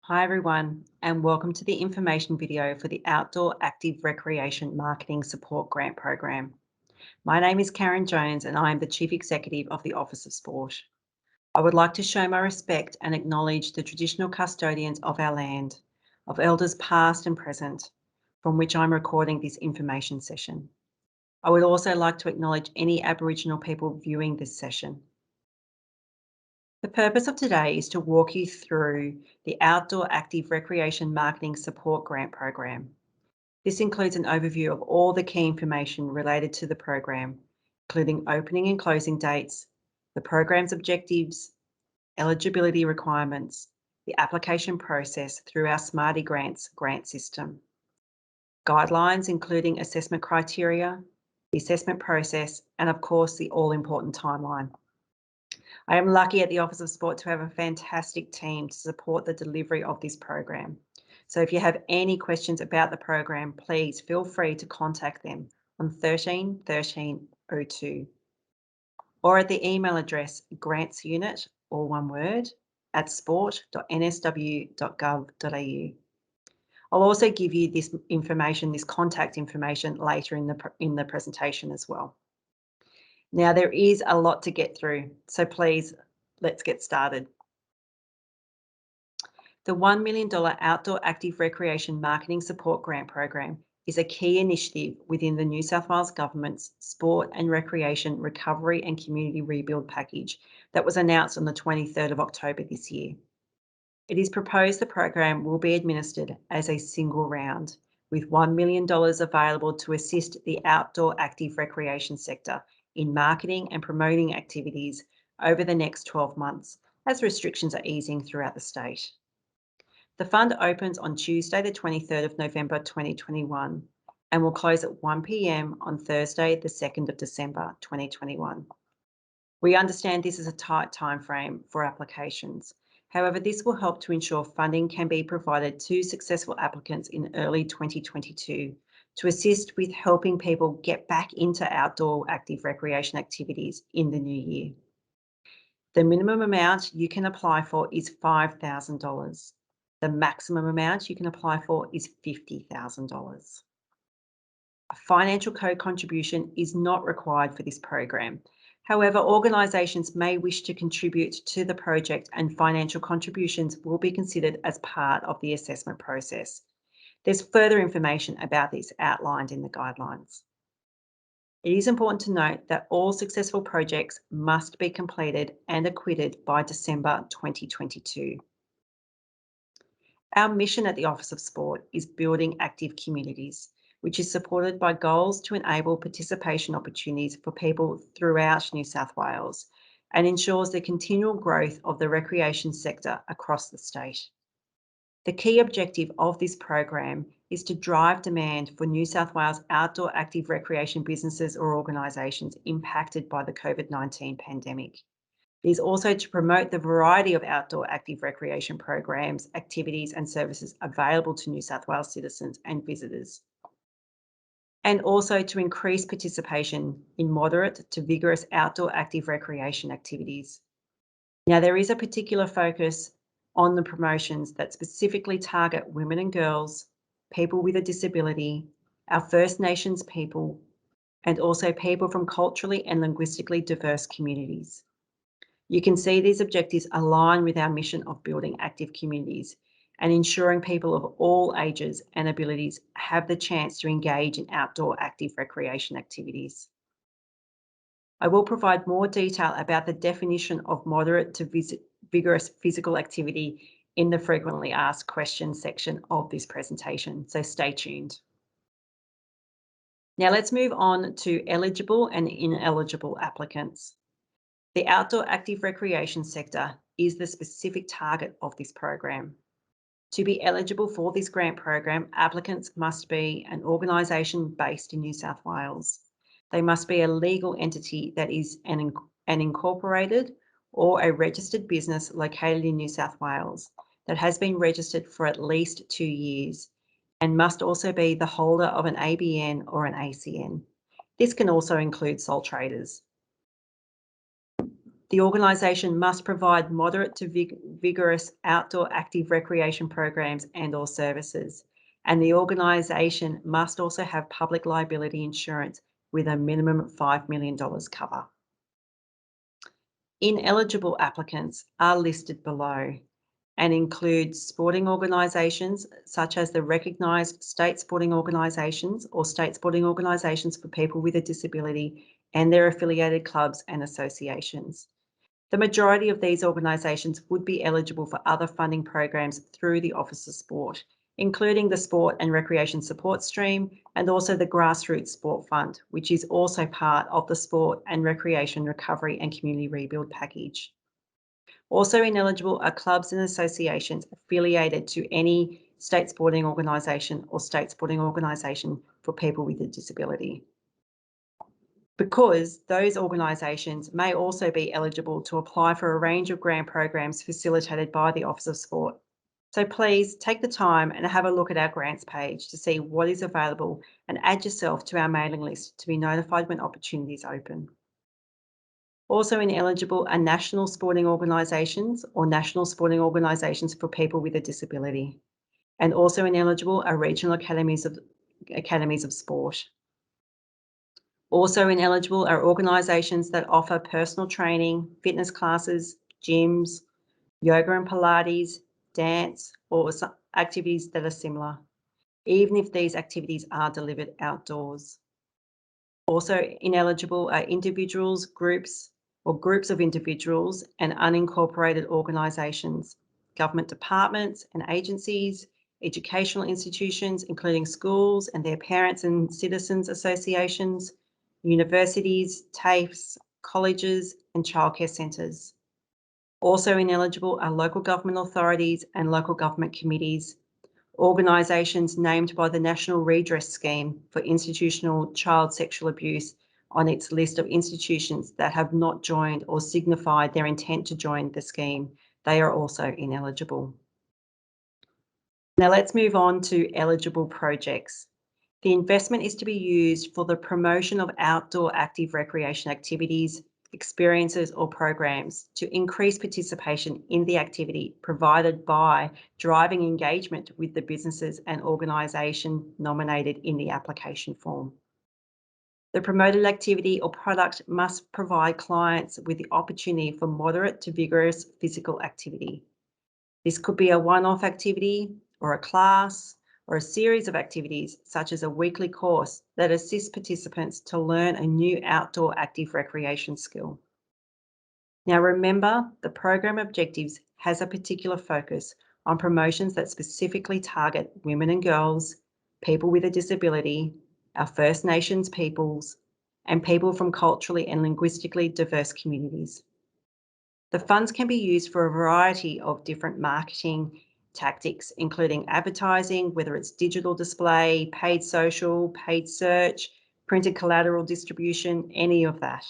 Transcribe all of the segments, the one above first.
Hi everyone, and welcome to the information video for the Outdoor Active Recreation Marketing Support Grant Program. My name is Karen Jones and I am the Chief Executive of the Office of Sport. I would like to show my respect and acknowledge the traditional custodians of our land, of elders past and present, from which I'm recording this information session. I would also like to acknowledge any Aboriginal people viewing this session. The purpose of today is to walk you through the Outdoor Active Recreation Marketing Support Grant Program. This includes an overview of all the key information related to the program, including opening and closing dates, the program's objectives, eligibility requirements, the application process through our Smarty Grants grant system, guidelines including assessment criteria, the assessment process, and of course the all-important timeline. I am lucky at the Office of Sport to have a fantastic team to support the delivery of this program. So if you have any questions about the program, please feel free to contact them on 13 13 02 or at the email address grantsunit, all one word, at sport.nsw.gov.au. I'll also give you this information, this contact information later in the presentation as well. Now, there is a lot to get through, so please, let's get started. The $1 million Outdoor Active Recreation Marketing Support Grant Program is a key initiative within the New South Wales Government's Sport and Recreation Recovery and Community Rebuild Package that was announced on the 23rd of October this year. It is proposed the program will be administered as a single round, with $1 million available to assist the outdoor active recreation sector in marketing and promoting activities over the next 12 months as restrictions are easing throughout the state. The fund opens on Tuesday the 23rd of November 2021 and will close at 1 p.m. on Thursday the 2nd of December 2021. We understand this is a tight timeframe for applications. However, this will help to ensure funding can be provided to successful applicants in early 2022 to assist with helping people get back into outdoor active recreation activities in the new year. The minimum amount you can apply for is $5,000. The maximum amount you can apply for is $50,000. A financial co-contribution is not required for this program. However, organisations may wish to contribute to the project and financial contributions will be considered as part of the assessment process. There's further information about this outlined in the guidelines. It is important to note that all successful projects must be completed and acquitted by December 2022. Our mission at the Office of Sport is building active communities, which is supported by goals to enable participation opportunities for people throughout New South Wales and ensures the continual growth of the recreation sector across the state. The key objective of this program is to drive demand for New South Wales outdoor active recreation businesses or organisations impacted by the COVID-19 pandemic. It is also to promote the variety of outdoor active recreation programs, activities and services available to New South Wales citizens and visitors, and also to increase participation in moderate to vigorous outdoor active recreation activities. Now, there is a particular focus on the promotions that specifically target women and girls, people with a disability, our First Nations people, and also people from culturally and linguistically diverse communities. You can see these objectives align with our mission of building active communities and ensuring people of all ages and abilities have the chance to engage in outdoor active recreation activities. I will provide more detail about the definition of moderate to vigorous physical activity in the frequently asked questions section of this presentation, so stay tuned. Now let's move on to eligible and ineligible applicants. The outdoor active recreation sector is the specific target of this program. To be eligible for this grant program, applicants must be an organisation based in New South Wales. They must be a legal entity that is an incorporated or a registered business located in New South Wales that has been registered for at least 2 years and must also be the holder of an ABN or an ACN. This can also include sole traders. The organisation must provide moderate to vigorous outdoor active recreation programs and/or services. And the organisation must also have public liability insurance with a minimum of $5 million cover. Ineligible applicants are listed below and include sporting organisations such as the recognised state sporting organisations or state sporting organisations for people with a disability and their affiliated clubs and associations. The majority of these organisations would be eligible for other funding programs through the Office of Sport, including the Sport and Recreation Support Stream and also the Grassroots Sport Fund, which is also part of the Sport and Recreation Recovery and Community Rebuild Package. Also ineligible are clubs and associations affiliated to any state sporting organisation or state sporting organisation for people with a disability, because those organisations may also be eligible to apply for a range of grant programs facilitated by the Office of Sport. So please take the time and have a look at our grants page to see what is available and add yourself to our mailing list to be notified when opportunities open. Also ineligible are national sporting organisations or national sporting organisations for people with a disability. And also ineligible are regional academies of sport. Also ineligible are organisations that offer personal training, fitness classes, gyms, yoga and Pilates, dance, or activities that are similar, even if these activities are delivered outdoors. Also ineligible are individuals, groups, or groups of individuals and unincorporated organisations, government departments and agencies, educational institutions, including schools and their parents and citizens associations, universities, TAFEs, colleges, and childcare centres. Also ineligible are local government authorities and local government committees, organisations named by the National Redress Scheme for institutional child sexual abuse on its list of institutions that have not joined or signified their intent to join the scheme. They are also ineligible. Now let's move on to eligible projects. The investment is to be used for the promotion of outdoor active recreation activities, experiences or programs to increase participation in the activity provided by driving engagement with the businesses and organisation nominated in the application form. The promoted activity or product must provide clients with the opportunity for moderate to vigorous physical activity. This could be a one-off activity or a class or a series of activities such as a weekly course that assists participants to learn a new outdoor active recreation skill. Now remember, the program objectives has a particular focus on promotions that specifically target women and girls, people with a disability, our First Nations peoples, and people from culturally and linguistically diverse communities. The funds can be used for a variety of different marketing tactics, including advertising, whether it's digital display, paid social, paid search, printed collateral distribution, any of that.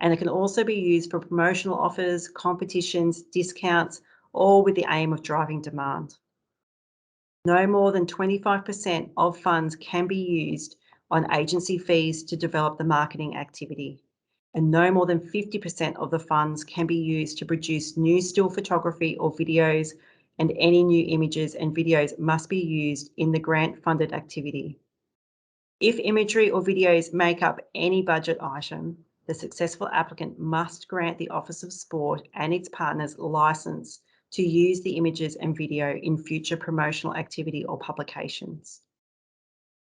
And it can also be used for promotional offers, competitions, discounts, all with the aim of driving demand. No more than 25% of funds can be used on agency fees to develop the marketing activity, and no more than 50% of the funds can be used to produce new still photography or videos, and any new images and videos must be used in the grant-funded activity. If imagery or videos make up any budget item, the successful applicant must grant the Office of Sport and its partners license to use the images and video in future promotional activity or publications.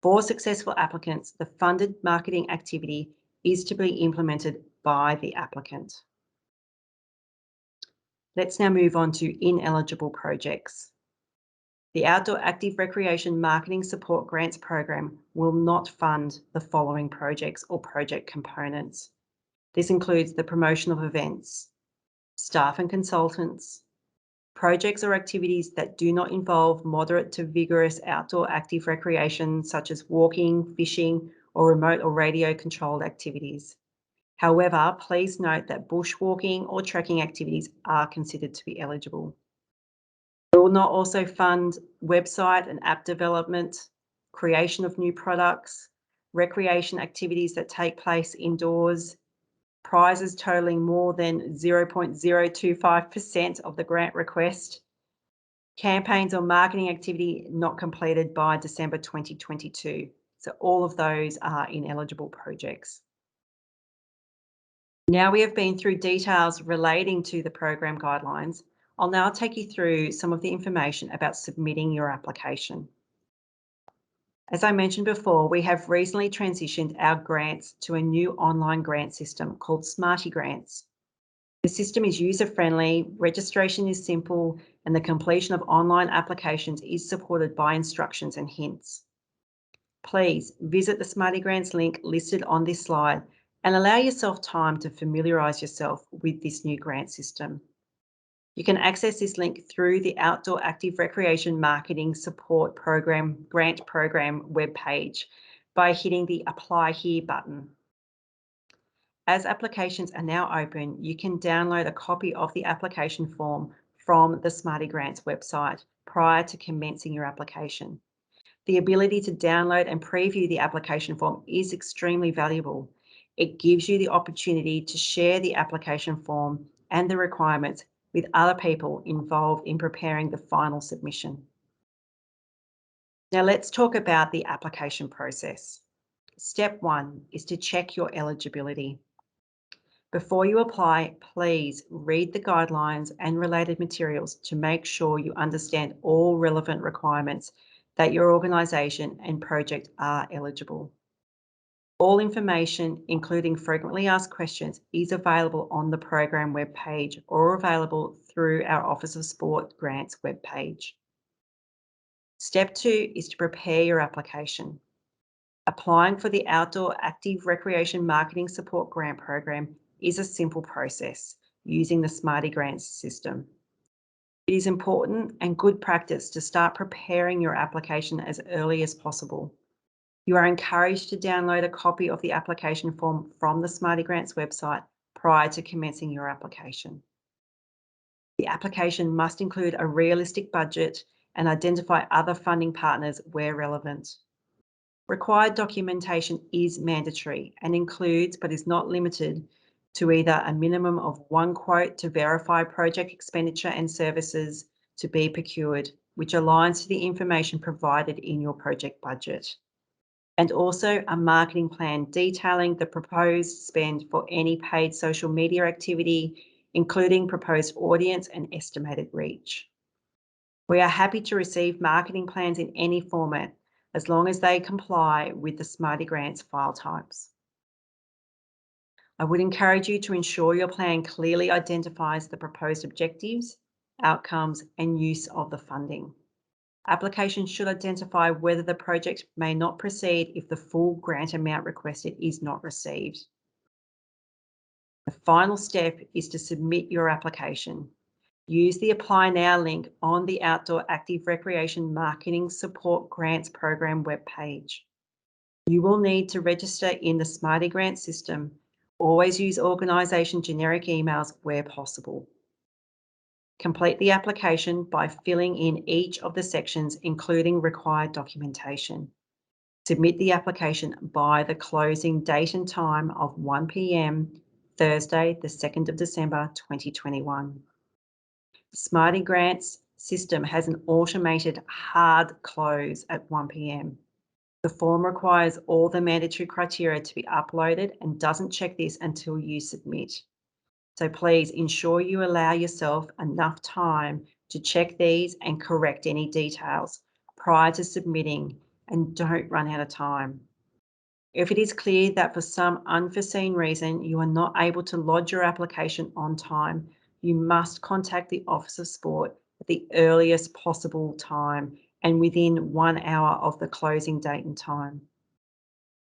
For successful applicants, the funded marketing activity is to be implemented by the applicant. Let's now move on to ineligible projects. The Outdoor Active Recreation Marketing Support Grants Program will not fund the following projects or project components. This includes the promotion of events, staff and consultants, projects or activities that do not involve moderate to vigorous outdoor active recreation such as walking, fishing, or remote or radio controlled activities. However, please note that bushwalking or trekking activities are considered to be eligible. We will not also fund website and app development, creation of new products, recreation activities that take place indoors, prizes totaling more than 0.025% of the grant request, campaigns or marketing activity not completed by December 2022. So all of those are ineligible projects. Now we have been through details relating to the program guidelines. I'll now take you through some of the information about submitting your application. As I mentioned before, we have recently transitioned our grants to a new online grant system called Smarty Grants. The system is user-friendly, registration is simple, and the completion of online applications is supported by instructions and hints. Please visit the Smarty Grants link listed on this slide and allow yourself time to familiarise yourself with this new grant system. You can access this link through the Outdoor Active Recreation Marketing Support Program Grant Program webpage by hitting the Apply Here button. As applications are now open, you can download a copy of the application form from the Smarty Grants website prior to commencing your application. The ability to download and preview the application form is extremely valuable. It gives you the opportunity to share the application form and the requirements with other people involved in preparing the final submission. Now let's talk about the application process. Step 1 is to check your eligibility. Before you apply, please read the guidelines and related materials to make sure you understand all relevant requirements that your organisation and project are eligible. All information, including frequently asked questions, is available on the program webpage or available through our Office of Sport Grants webpage. Step 2 is to prepare your application. Applying for the Outdoor Active Recreation Marketing Support Grant Program is a simple process using the Smarty Grants system. It is important and good practice to start preparing your application as early as possible. You are encouraged to download a copy of the application form from the Smarty Grants website prior to commencing your application. The application must include a realistic budget and identify other funding partners where relevant. Required documentation is mandatory and includes, but is not limited to, either a minimum of 1 quote to verify project expenditure and services to be procured, which aligns to the information provided in your project budget, and also a marketing plan detailing the proposed spend for any paid social media activity, including proposed audience and estimated reach. We are happy to receive marketing plans in any format, as long as they comply with the Smarty Grants file types. I would encourage you to ensure your plan clearly identifies the proposed objectives, outcomes, and use of the funding. Applications should identify whether the project may not proceed if the full grant amount requested is not received. The final step is to submit your application. Use the Apply Now link on the Outdoor Active Recreation Marketing Support Grants Program webpage. You will need to register in the Smarty Grants system. Always use organisation generic emails where possible. Complete the application by filling in each of the sections, including required documentation. Submit the application by the closing date and time of 1 p.m, Thursday, the 2nd of December 2021. The Smarty Grants system has an automated hard close at 1 p.m. The form requires all the mandatory criteria to be uploaded and doesn't check this until you submit. So please ensure you allow yourself enough time to check these and correct any details prior to submitting, and don't run out of time. If it is clear that for some unforeseen reason you are not able to lodge your application on time, you must contact the Office of Sport at the earliest possible time and within 1 hour of the closing date and time.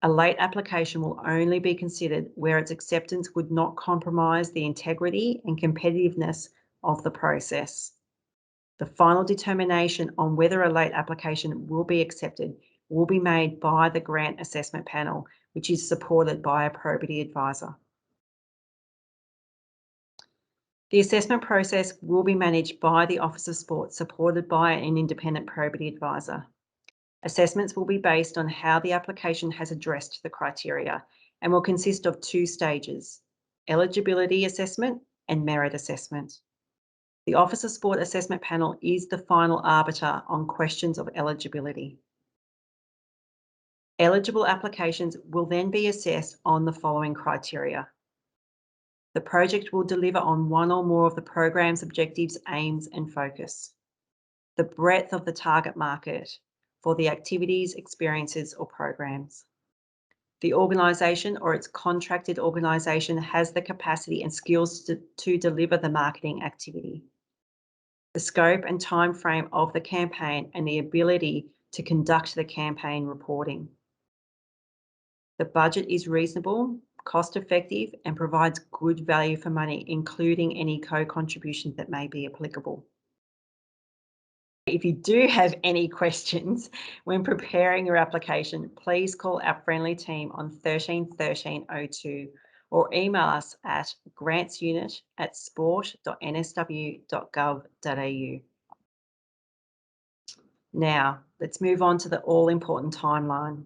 A late application will only be considered where its acceptance would not compromise the integrity and competitiveness of the process. The final determination on whether a late application will be accepted will be made by the Grant Assessment Panel, which is supported by a probity advisor. The assessment process will be managed by the Office of Sport, supported by an independent probity advisor. Assessments will be based on how the application has addressed the criteria and will consist of 2 stages: eligibility assessment, and merit assessment. The Office of Sport Assessment Panel is the final arbiter on questions of eligibility. Eligible applications will then be assessed on the following criteria. The project will deliver on one or more of the program's objectives, aims, and focus. The breadth of the target market for the activities, experiences, or programs. The organisation or its contracted organisation has the capacity and skills to deliver the marketing activity. The scope and time frame of the campaign and the ability to conduct the campaign reporting. The budget is reasonable, cost-effective, and provides good value for money, including any co-contributions that may be applicable. If you do have any questions when preparing your application, please call our friendly team on 13 1302 or email us at grantsunit@sport.nsw.gov.au. Now, let's move on to the all-important timeline.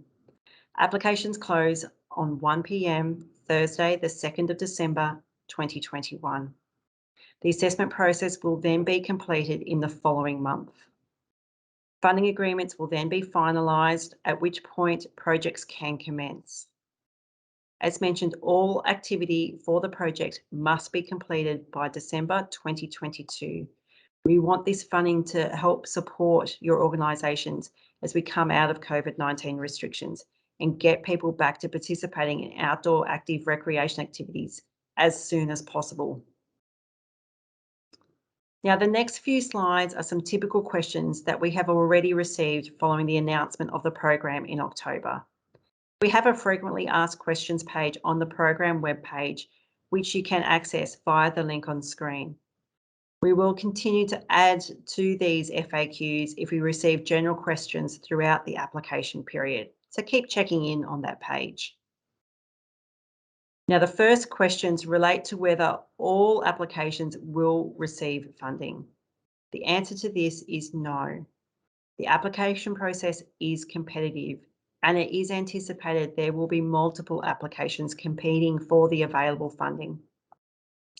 Applications close on 1 p.m. Thursday, the 2nd of December, 2021. The assessment process will then be completed in the following month. Funding agreements will then be finalised, at which point projects can commence. As mentioned, all activity for the project must be completed by December 2022. We want this funding to help support your organisations as we come out of COVID-19 restrictions and get people back to participating in outdoor active recreation activities as soon as possible. Now, the next few slides are some typical questions that we have already received following the announcement of the program in October. We have a frequently asked questions page on the program webpage, which you can access via the link on screen. We will continue to add to these FAQs if we receive general questions throughout the application period. So keep checking in on that page. Now, the first questions relate to whether all applications will receive funding. The answer to this is no. The application process is competitive, and it is anticipated there will be multiple applications competing for the available funding.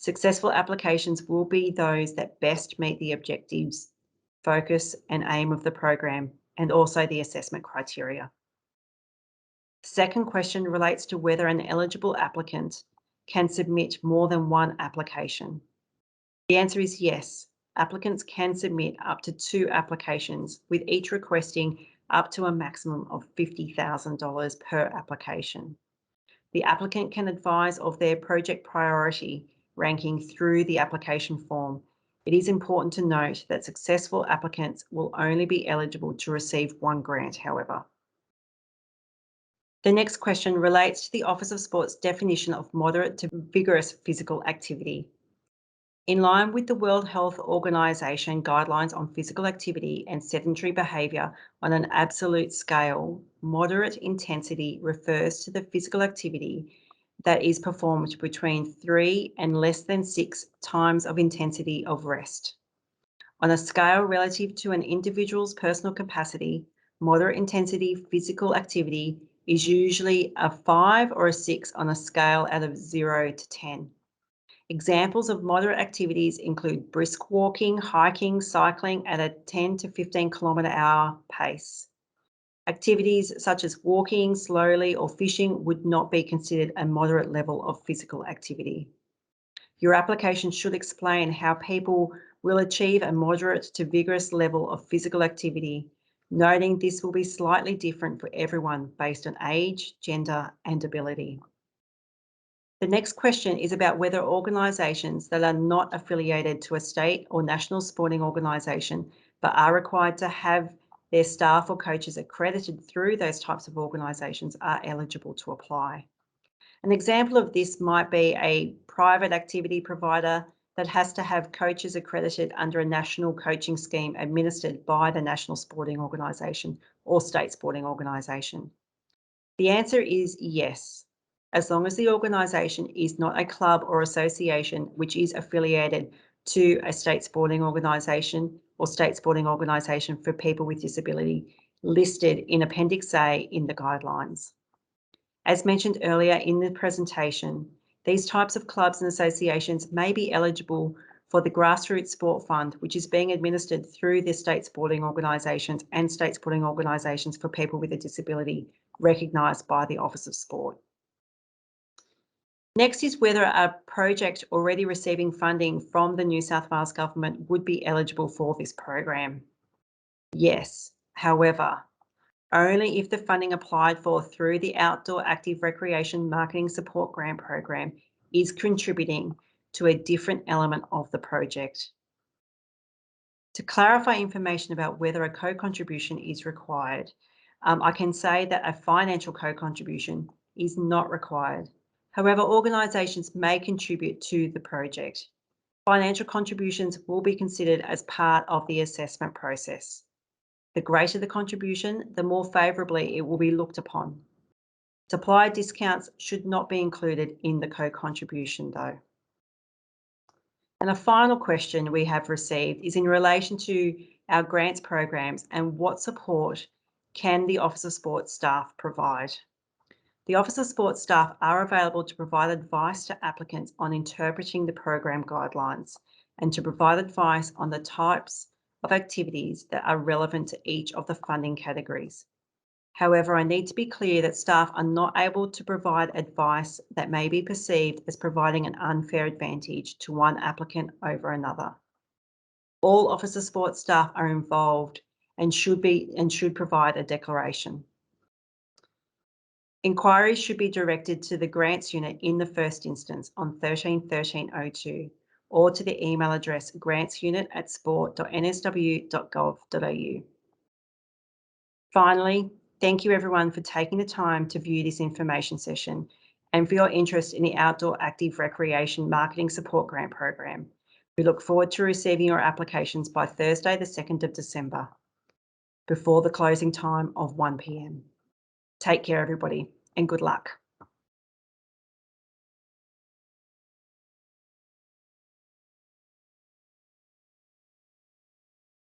Successful applications will be those that best meet the objectives, focus, and aim of the program, and also the assessment criteria. The second question relates to whether an eligible applicant can submit more than one application. The answer is yes. Applicants can submit up to 2 applications, with each requesting up to a maximum of $50,000 per application. The applicant can advise of their project priority ranking through the application form. It is important to note that successful applicants will only be eligible to receive 1 grant, however. The next question relates to the Office of Sport's definition of moderate to vigorous physical activity. In line with the World Health Organization guidelines on physical activity and sedentary behaviour on an absolute scale, moderate intensity refers to the physical activity that is performed between 3 and less than 6 times of intensity of rest. On a scale relative to an individual's personal capacity, moderate intensity physical activity is usually a 5 or a 6 on a scale out of 0 to 10. Examples of moderate activities include brisk walking, hiking, cycling at a 10 to 15 km/h pace. Activities such as walking slowly or fishing would not be considered a moderate level of physical activity. Your application should explain how people will achieve a moderate to vigorous level of physical activity, noting this will be slightly different for everyone based on age, gender, and ability. The next question is about whether organisations that are not affiliated to a state or national sporting organisation but are required to have their staff or coaches accredited through those types of organisations are eligible to apply. An example of this might be a private activity provider that has to have coaches accredited under a national coaching scheme administered by the national sporting organisation or state sporting organisation. The answer is yes, as long as the organisation is not a club or association which is affiliated to a state sporting organisation or state sporting organisation for people with disability listed in Appendix A in the guidelines. As mentioned earlier in the presentation, These types of clubs and associations may be eligible for the Grassroots Sport Fund, which is being administered through the state sporting organisations and state sporting organisations for people with a disability recognised by the Office of Sport. Next is whether a project already receiving funding from the New South Wales Government would be eligible for this program. Yes, however, only if the funding applied for through the Outdoor Active Recreation Marketing Support Grant Program is contributing to a different element of the project. To clarify information about whether a co-contribution is required, I can say that a financial co-contribution is not required. However, organisations may contribute to the project. Financial contributions will be considered as part of the assessment process. The greater the contribution, the more favourably it will be looked upon. Supplier discounts should not be included in the co-contribution though. And a final question we have received is in relation to our grants programs and what support can the Office of Sport staff provide. The Office of Sport staff are available to provide advice to applicants on interpreting the program guidelines and to provide advice on the types of activities that are relevant to each of the funding categories. However, I need to be clear that staff are not able to provide advice that may be perceived as providing an unfair advantage to one applicant over another. All Office of Sport staff are involved and should provide a declaration. Inquiries should be directed to the Grants Unit in the first instance on 131302 or to the email address grantsunit@sport.nsw.gov.au. Finally, thank you everyone for taking the time to view this information session and for your interest in the Outdoor Active Recreation Marketing Support Grant Program. We look forward to receiving your applications by Thursday, the 2nd of December, before the closing time of 1 p.m. Take care, everybody, and good luck.